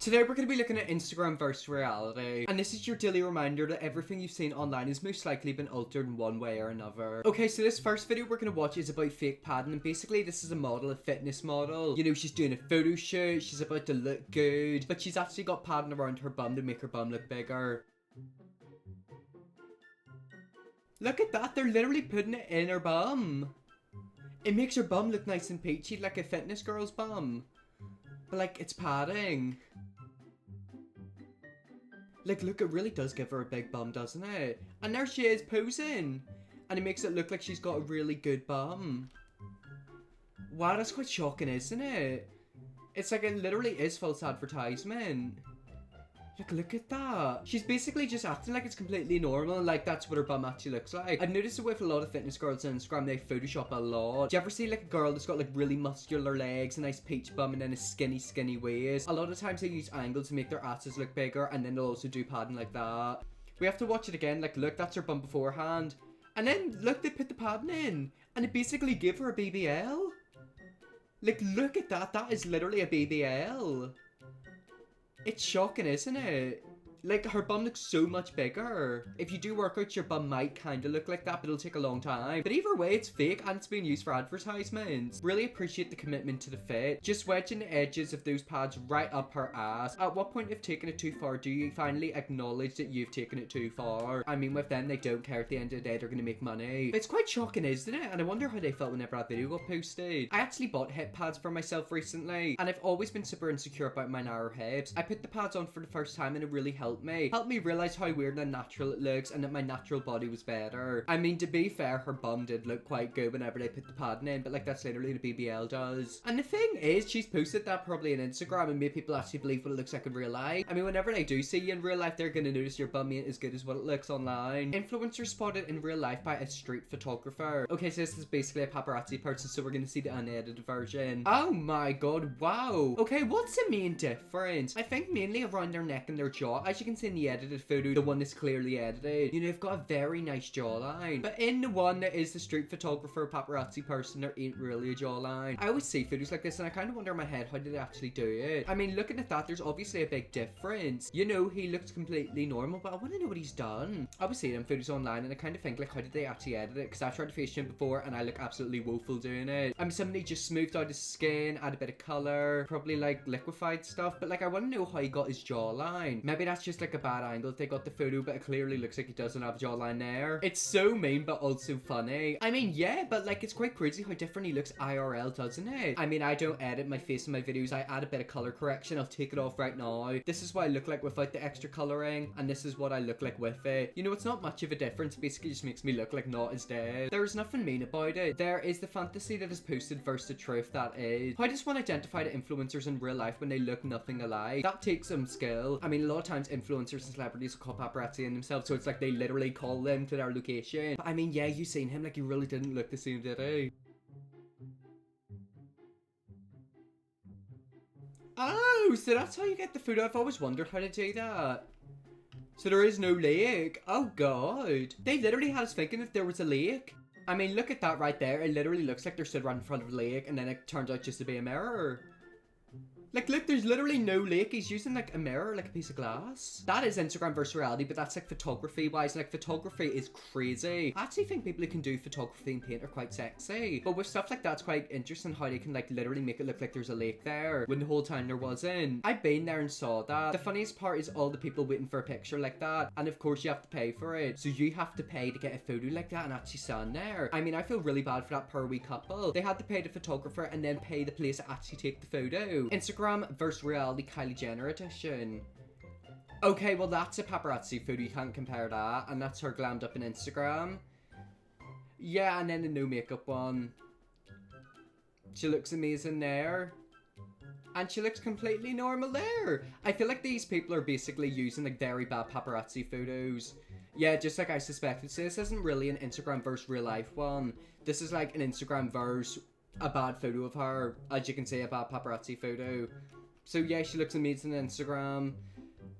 Today we're going to be looking at Instagram versus reality, and this is your daily reminder that everything you've seen online has most likely been altered in one way or another. Okay, so this first video we're going to watch is about fake padding, and basically this is a model, a fitness model. You know, she's doing a photo shoot, she's about to look good, but she's actually got padding around her bum to make her bum look bigger. Look at that, they're literally putting it in her bum. It makes her bum look nice and peachy like a fitness girl's bum. But like, it's padding. Like, look, it really does give her a big bum, doesn't it? And there she is, posing. And it makes it look like she's got a really good bum. Wow, that's quite shocking, isn't it? It's like, it literally is false advertisement. Like, look at that. She's basically just acting like it's completely normal, and like that's what her bum actually looks like. I've noticed it with a lot of fitness girls on Instagram, they Photoshop a lot. Do you ever see like a girl that's got like really muscular legs, a nice peach bum, and then a skinny waist? A lot of times they use angles to make their asses look bigger, and then they'll also do padding like that. We have to watch it again. Like, look, that's her bum beforehand. And then, look, they put the padding in, and it basically gave her a BBL. Like, look at that. That is literally a BBL. It's shocking, isn't it? Like, her bum looks so much bigger. If you do workouts, your bum might kind of look like that, but it'll take a long time. But either way, it's fake and it's being used for advertisements. Really appreciate the commitment to the fit. Just wedging the edges of those pads right up her ass. At what point, if taking it too far, do you finally acknowledge that you've taken it too far? I mean, with them, they don't care. At the end of the day, they're going to make money. But it's quite shocking, isn't it? And I wonder how they felt whenever that video got posted. I actually bought hip pads for myself recently, and I've always been super insecure about my narrow hips. I put the pads on for the first time and it really helped me realize how weird and unnatural it looks, and that my natural body was better. I mean, to be fair, her bum did look quite good whenever they put the padding in, but like, that's literally the BBL does. And the thing is, she's posted that probably on Instagram and made people actually believe what it looks like in real life. I mean, whenever they do see you in real life, they're gonna notice your bum ain't as good as what it looks online. Influencer spotted in real life by a street photographer. Okay, so this is basically a paparazzi person, so we're gonna see the unedited version. Oh my god, wow. Okay, what's the main difference? I think mainly around their neck and their jaw. As you can see in the edited photo, the one that's clearly edited, you know, they've got a very nice jawline. But in the one that is the street photographer paparazzi person, there ain't really a jawline. I always see photos like this and I kind of wonder in my head, how did they actually do it? I mean, looking at that, there's obviously a big difference. You know, he looks completely normal, but I want to know what he's done. I was seeing them photos online and I kind of think, like, how did they actually edit it? Because I've tried to face tune before and I look absolutely woeful doing it. I mean, somebody just smoothed out his skin, add a bit of color, probably like liquefied stuff, but like, I want to know how he got his jawline. Maybe that's just like a bad angle if they got the photo, but it clearly looks like he doesn't have a jawline there. It's so mean, but also funny. I mean, yeah, but like, it's quite crazy how different he looks IRL, doesn't it? I mean, I don't edit my face in my videos. I add a bit of color correction. I'll take it off right now. This is what I look like without the extra coloring, and this is what I look like with it. You know, it's not much of a difference. It basically just makes me look like not as dead. There's nothing mean about it. There is the fantasy that is posted versus the truth that is. How does one identify the influencers in real life when they look nothing alike? That takes some skill. I mean, a lot of times influencers and celebrities will call paparazzi in themselves, so it's like they literally call them to their location. But I mean, yeah, you seen him, like, he really didn't look the same, did he? Oh, so that's how you get the photo. I've always wondered how to do that. So there is no lake. Oh god. They literally had us thinking if there was a lake. I mean, look at that right there. It literally looks like they're stood right in front of a lake, and then it turns out just to be a mirror. Like, look, there's literally no lake. He's using, like, a mirror, like a piece of glass. That is Instagram versus reality, but that's, like, photography-wise. Like, photography is crazy. I actually think people who can do photography and paint are quite sexy. But with stuff like that, it's quite interesting how they can, like, literally make it look like there's a lake there, when the whole time there wasn't. I've been there and saw that. The funniest part is all the people waiting for a picture like that. And, of course, you have to pay for it. So you have to pay to get a photo like that and actually stand there. I mean, I feel really bad for that poor wee couple. They had to pay the photographer and then pay the place to actually take the photo. Instagram versus reality Kylie Jenner edition. Okay, well, that's a paparazzi photo, you can't compare that. And that's her glammed up in Instagram. Yeah, and then the no makeup one. She looks amazing there. And she looks completely normal there. I feel like these people are basically using like very bad paparazzi photos. Yeah, just like I suspected. So this isn't really an Instagram versus real life one. This is like an Instagram versus a bad photo of her. As you can see, a bad paparazzi photo. So yeah, she looks amazing on Instagram.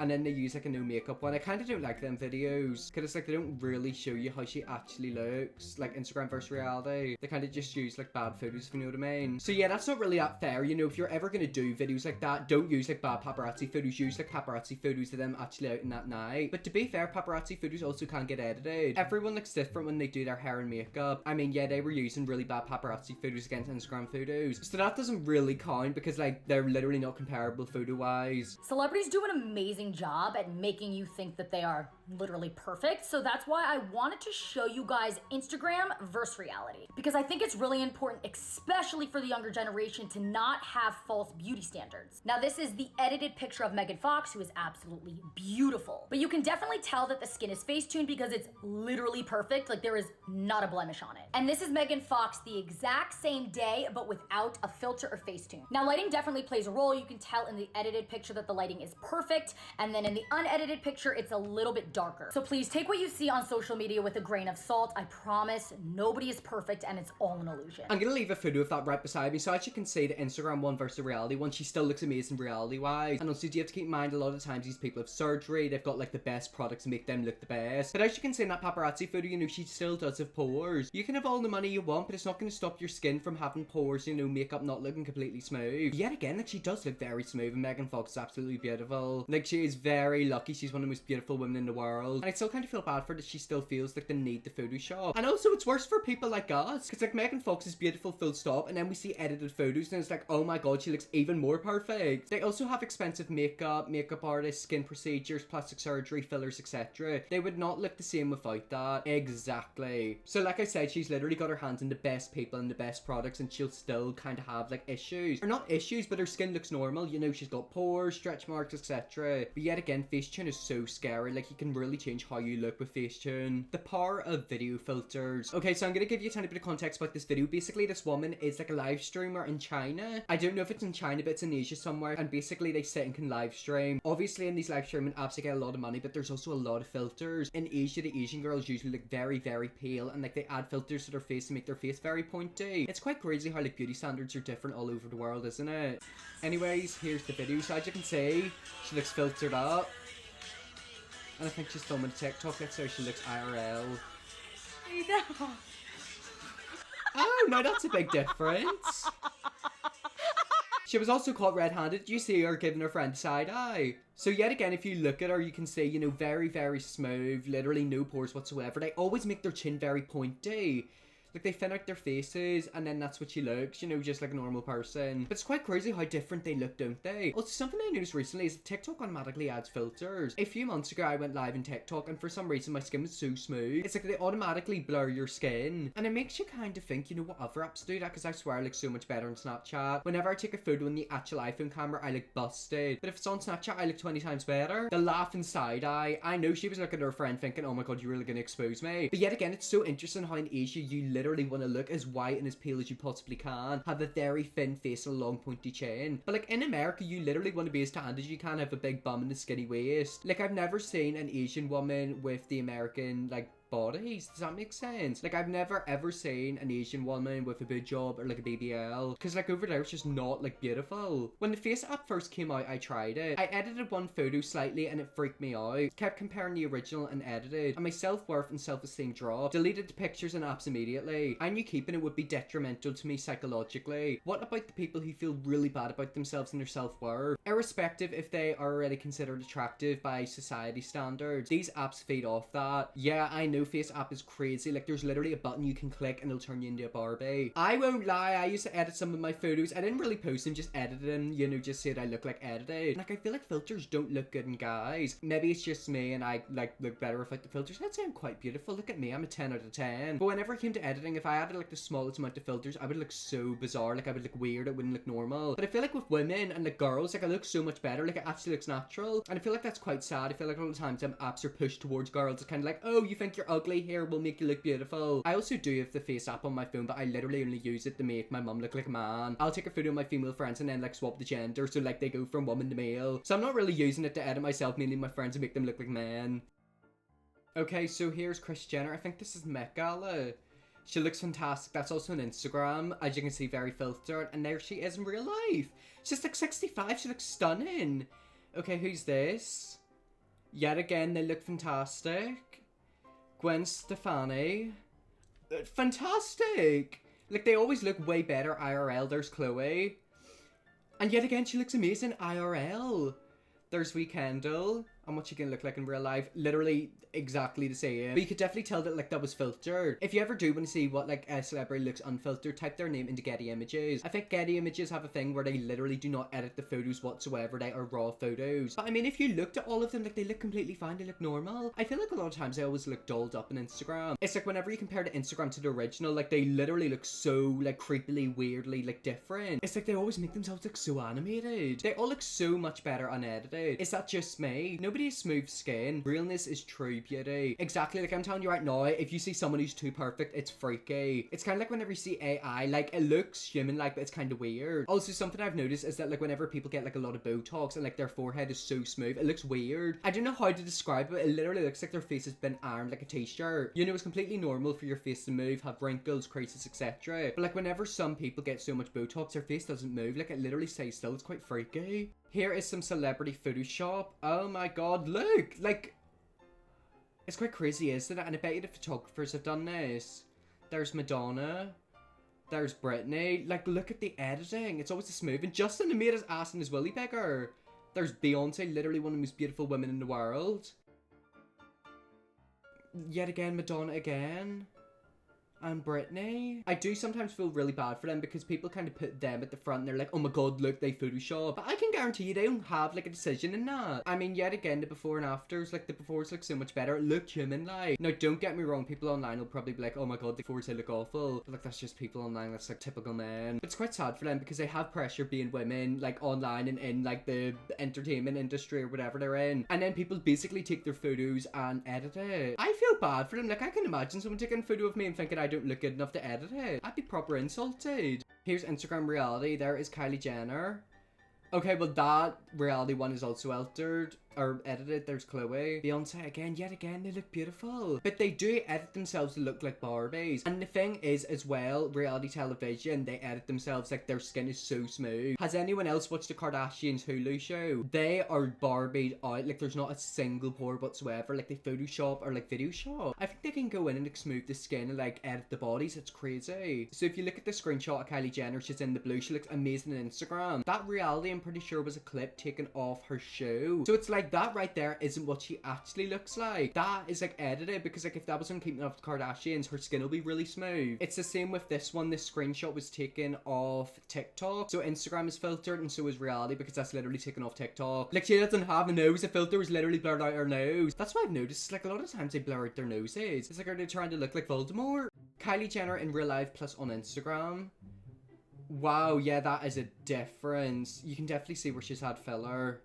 And then they use like a no makeup one. I kind of don't like them videos because it's like they don't really show you how she actually looks, like Instagram versus reality. They kind of just use like bad photos, if you know what I mean. So yeah, that's not really that fair. You know, if you're ever gonna do videos like that, don't use like bad paparazzi photos. Use like paparazzi photos of them actually out in that night. But to be fair, paparazzi photos also can get edited. Everyone looks different when they do their hair and makeup. I mean, yeah, they were using really bad paparazzi photos against Instagram photos, so that doesn't really count because like they're literally not comparable photo wise. Celebrities do an amazing job at making you think that they are literally perfect, so that's why I wanted to show you guys Instagram versus reality, because I think it's really important, especially for the younger generation, to not have false beauty standards. Now this is the edited picture of Megan Fox, who is absolutely beautiful, but you can definitely tell that the skin is face-tuned because it's literally perfect. Like there is not a blemish on it. And this is Megan Fox the exact same day, but without a filter or Facetune. Now lighting definitely plays a role. You can tell in the edited picture that the lighting is perfect, and then in the unedited picture it's a little bit darker. So please take what you see on social media with a grain of salt. I promise nobody is perfect and it's all an illusion. I'm gonna leave a photo of that right beside me, so as you can see, the Instagram one versus the reality one, she still looks amazing reality wise. And also you have to keep in mind, a lot of times these people have surgery, they've got like the best products to make them look the best. But as you can see in that paparazzi photo, you know, she still does have pores. You can have all the money you want, but it's not going to stop your skin from having pores, you know, makeup not looking completely smooth. Yet again, like she does look very smooth, and Megan Fox is absolutely beautiful. Like she is very lucky, she's one of the most beautiful women in the world. And I still kind of feel bad for her that she still feels like the need to Photoshop. And also it's worse for people like us, because like Megan Fox is beautiful full stop, and then we see edited photos and it's like, oh my god, she looks even more perfect. They also have expensive makeup artists, skin procedures, plastic surgery, fillers, etc. They would not look the same without that. Exactly. So like I said, she's literally got her hands in the best people and the best products, and she'll still kind of have like issues. Or not issues, but her skin looks normal. You know, she's got pores, stretch marks, etc. But yet again, Facetune is so scary. Like you can really change how you look with Facetune. The power of video filters. Okay, so I'm gonna give you a tiny bit of context about this video. Basically, this woman is like a live streamer in China. I don't know if it's in China, but it's in Asia somewhere. And basically they sit and can live stream. Obviously in these live streaming apps they get a lot of money, but there's also a lot of filters. In Asia, the Asian girls usually look very, very pale, and like they add filters to their face to make their face very pointy. It's quite crazy how like beauty standards are different all over the world, isn't it? Anyways, here's the video. So as you can see, she looks filtered up. And I think she's filming a TikTok. That's how she looks IRL. I know. Oh, no, that's a big difference. She was also caught red-handed. You see her giving her friend a side eye. So yet again, if you look at her, you can see, you know, very, very smooth, literally no pores whatsoever. They always make their chin very pointy. Like they thin out their faces, and then that's what she looks, you know, just like a normal person. But it's quite crazy how different they look, don't they? Also, something I noticed recently is that TikTok automatically adds filters. A few months ago, I went live in TikTok, and for some reason, my skin was so smooth. It's like they automatically blur your skin. And it makes you kind of think, you know, what other apps do that? Because I swear I look so much better on Snapchat. Whenever I take a photo on the actual iPhone camera, I look busted. But if it's on Snapchat, I look 20 times better. The laughing side eye. I know she was looking at her friend thinking, oh my god, you're really gonna expose me. But yet again, it's so interesting how in Asia, you literally want to look as white and as pale as you possibly can, have a very thin face and a long pointy chin. But like in America, you literally want to be as tanned as you can, have a big bum and a skinny waist. Like I've never seen an Asian woman with the American like bodies. Does that make sense? Like I've never ever seen an Asian woman with a boob job or like a BBL, because like over there it's just not like beautiful. When the Face app first came out, I tried it. I edited one photo slightly and it freaked me out. Kept comparing the original and edited, and my self-worth and self-esteem dropped. Deleted the pictures and apps immediately. I knew keeping it would be detrimental to me psychologically. What about the people who feel really bad about themselves and their self-worth? Irrespective if they are already considered attractive by society standards, these apps feed off that. Yeah, I know Face app is crazy. Like there's literally a button you can click and it'll turn you into a Barbie. I won't lie, I used to edit some of my photos. I didn't really post them, just edited them, you know, just said I look like edited. Like I feel like filters don't look good in guys. Maybe it's just me and I like look better without the filters. I'd say I'm quite beautiful. Look at me, I'm a 10 out of 10. But whenever it came to editing, if I added like the smallest amount of filters, I would look so bizarre. Like I would look weird, it wouldn't look normal. But I feel like with women and like girls, like I look so much better. Like it actually looks natural. And I feel like that's quite sad. I feel like a lot of times apps are pushed towards girls. It's kind of like, oh, you think you're ugly, here we'll make you look beautiful. I also do have the Face app on my phone, but I literally only use it to make my mum look like a man. I'll take a photo of my female friends and then like swap the gender, so like they go from woman to male. So I'm not really using it to edit myself, mainly my friends, and make them look like men. Okay, so here's Kris Jenner. I think this is Met Gala. She looks fantastic. That's also on Instagram. As you can see, very filtered. And there she is in real life. She's like 65. She looks stunning. Okay, who's this? Yet again, they look fantastic. Gwen Stefani. Fantastic! Like, they always look way better IRL. There's Chloe. And yet again, she looks amazing IRL. There's Wee Kendall. And what she can look like in real life. Literally exactly the same. But you could definitely tell that, like, that was filtered. If you ever do want to see what, like, a celebrity looks unfiltered, type their name into Getty Images. I think Getty Images have a thing where they literally do not edit the photos whatsoever. They are raw photos. But I mean, if you looked at all of them, like, they look completely fine. They look normal. I feel like a lot of times they always look dolled up on Instagram. It's like whenever you compare the Instagram to the original, like, they literally look so, like, creepily, weirdly, like, different. It's like they always make themselves look so animated. They all look so much better unedited. Is that just me? Nobody has smooth skin. Realness is true beauty. Exactly, like I'm telling you right now, if you see someone who's too perfect, it's freaky. It's kind of like whenever you see AI, like, it looks human-like, but it's kind of weird. Also, something I've noticed is that, like, whenever people get, like, a lot of Botox and, like, their forehead is so smooth, it looks weird. I don't know how to describe it. It literally looks like their face has been ironed like a t-shirt. You know, it's completely normal for your face to move, have wrinkles, creases, etc. But, like, whenever some people get so much Botox, their face doesn't move. Like, it literally stays still. It's quite freaky. Here is some celebrity Photoshop. Oh my god, look! Like, it's quite crazy, isn't it? And I bet you the photographers have done this. There's Madonna. There's Britney. Like, look at the editing. It's always the smooth. And Justin made his ass and his willy bigger. There's Beyonce, literally one of the most beautiful women in the world. Yet again, Madonna again. And Britney. I do sometimes feel really bad for them because people kind of put them at the front and they're like, oh my god, look, they Photoshop. But I can guarantee you they don't have, like, a decision in that. I mean, yet again, the before and afters, like, the befores look so much better. It looked human-like. Now, don't get me wrong, people online will probably be like, oh my god, the befores, they look awful. But, like, that's just people online, that's, like, typical men. But it's quite sad for them because they have pressure being women, like, online and in, like, the entertainment industry or whatever they're in. And then people basically take their photos and edit it. I feel bad for them. Like, I can imagine someone taking a photo of me and thinking I don't look good enough to edit it. I'd be proper insulted. Here's Instagram reality. There is Kylie Jenner. Okay, well, that reality one is also altered or edited. There's Chloe. Beyonce again, yet again, they look beautiful. But they do edit themselves to look like Barbies. And the thing is, as well, reality television, they edit themselves like their skin is so smooth. Has anyone else watched the Kardashians Hulu show? They are Barbied out. Like, there's not a single pore whatsoever. Like, they Photoshop or, like, Videoshop. I think they can go in and, like, smooth the skin and, like, edit the bodies. It's crazy. So if you look at the screenshot of Kylie Jenner, she's in the blue. She looks amazing on Instagram. That reality, I'm pretty sure, was a clip taken off her show. So it's like, that right there isn't what she actually looks like. That is, like, edited because, like, if that was on Keeping Up with the Kardashians, her skin will be really smooth. It's the same with this one. This screenshot was taken off TikTok. So Instagram is filtered and so is reality because that's literally taken off TikTok. Like, she doesn't have a nose. The filter was literally blurred out her nose. That's what I've noticed. Like, a lot of times they blur out their noses. It's like, are they trying to look like Voldemort? Kylie Jenner in real life plus on Instagram. Wow, yeah, that is a difference. You can definitely see where she's had filler.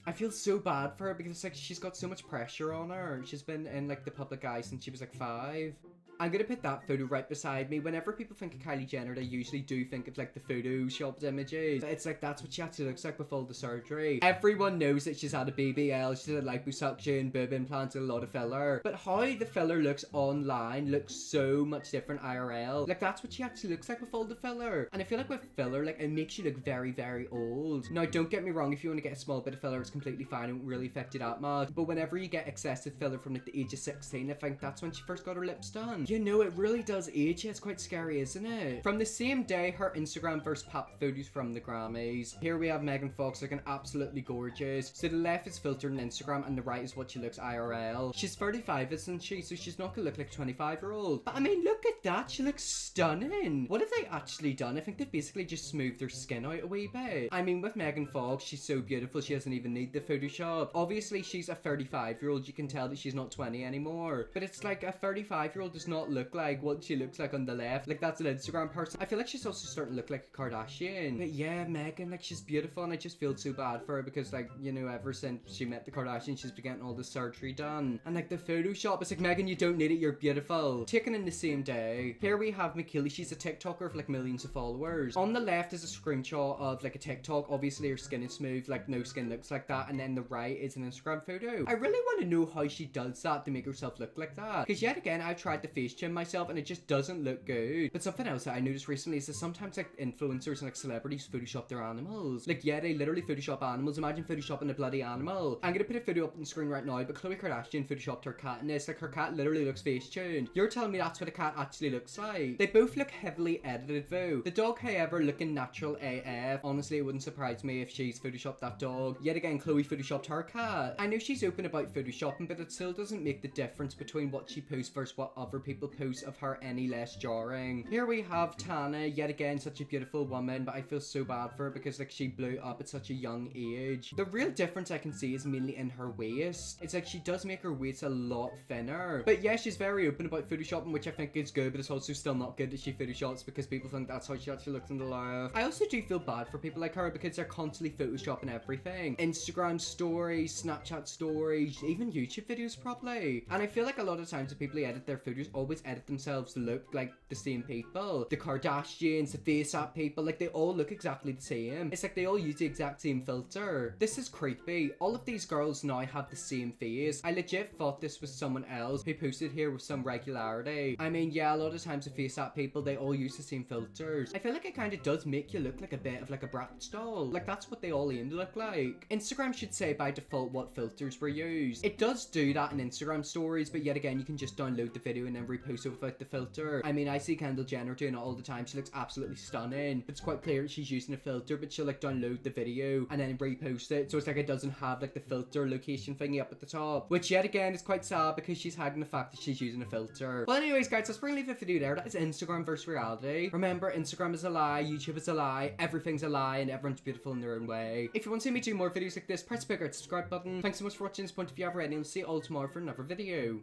I feel so bad for her because it's like she's got so much pressure on her. She's been in, like, the public eye since she was like 5. I'm gonna put that photo right beside me. Whenever people think of Kylie Jenner, they usually do think of, like, the Photoshopped images. It's like, that's what she actually looks like with all the surgery. Everyone knows that she's had a BBL, she's had liposuction, boob implants, and a lot of filler. But how the filler looks online looks so much different IRL. Like, that's what she actually looks like with all the filler. And I feel like with filler, like, it makes you look very, very old. Now, don't get me wrong, if you want to get a small bit of filler, it's completely fine. It won't really affect you that much. But whenever you get excessive filler from, like, the age of 16, I think that's when she first got her lips done. You know, it really does age. It's quite scary, isn't it? From the same day, her Instagram first pop photos from the Grammys. Here we have Megan Fox looking absolutely gorgeous. So the left is filtered on Instagram and the right is what she looks IRL. She's 35, isn't she? So she's not gonna look like a 25-year-old. But I mean, look at that. She looks stunning. What have they actually done? I think they've basically just smoothed her skin out a wee bit. I mean, with Megan Fox, she's so beautiful. She doesn't even need the Photoshop. Obviously, she's a 35-year-old. You can tell that she's not 20 anymore. But it's like a 35-year-old does not look like what she looks like on the left. Like, that's an Instagram person. I feel like she's also starting to look like a Kardashian. But yeah, Megan, like, she's beautiful and I just feel so bad for her because, like, you know, ever since she met the Kardashians, she's been getting all the surgery done. And, like, the Photoshop, it's like, Megan, you don't need it, you're beautiful. Taken in the same day. Here we have Makili. She's a TikToker with, like, millions of followers. On the left is a screenshot of, like, a TikTok. Obviously, her skin is smooth, like, no skin looks like that. And then the right is an Instagram photo. I really want to know how she does that to make herself look like that. Because yet again, I've tried the Facetune myself and it just doesn't look good. But something else that I noticed recently is that sometimes like influencers and like celebrities Photoshop their animals. Like yeah, they literally Photoshop animals. Imagine Photoshopping a bloody animal. I'm gonna put a photo up on the screen right now, but Khloe Kardashian Photoshopped her cat in this. Like her cat literally looks Facetuned. You're telling me that's what a cat actually looks like? They both look heavily edited though. The dog, however, looking natural AF. Honestly, it wouldn't surprise me if she's Photoshopped that dog. Yet again, Khloe Photoshopped her cat. I know she's open about Photoshopping, but it still doesn't make the difference between what she posts versus what other people post of her any less jarring. Here we have Tana, yet again such a beautiful woman, but I feel so bad for her because like she blew up at such a young age. The real difference I can see is mainly in her waist. It's like she does make her waist a lot thinner. But yeah, she's very open about Photoshopping, which I think is good, but it's also still not good that she Photoshops because people think that's how she actually looks in the life. I also do feel bad for people like her because they're constantly Photoshopping everything. Instagram stories, Snapchat stories, even YouTube videos probably. And I feel like a lot of times the people who edit their photos always edit themselves to look like the same people. The Kardashians, the FaceApp people, like they all look exactly the same. It's like they all use the exact same filter. This is creepy. All of these girls now have the same face. I legit thought this was someone else who posted here with some regularity. I mean, yeah, a lot of times the FaceApp people, they all use the same filters. I feel like it kind of does make you look like a bit of like a Bratz doll. Like that's what they all aim to look like. Instagram should say by default what filters were used. It does do that in Instagram stories, but yet again, you can just download the video and then repost it without the filter. I mean, I see Kendall Jenner doing it all the time. She looks absolutely stunning. It's quite clear that she's using a filter, but she'll like download the video and then repost it. So it's like it doesn't have like the filter location thingy up at the top, which yet again is quite sad because she's hiding the fact that she's using a filter. Well, anyways, guys, let's bring leave the video there. That is Instagram versus reality. Remember, Instagram is a lie, YouTube is a lie, everything's a lie, and everyone's beautiful in their own way. If you want to see me do more videos like this, press the big red subscribe button. Thanks so much for watching this point if you have already, and I'll see you all tomorrow for another video.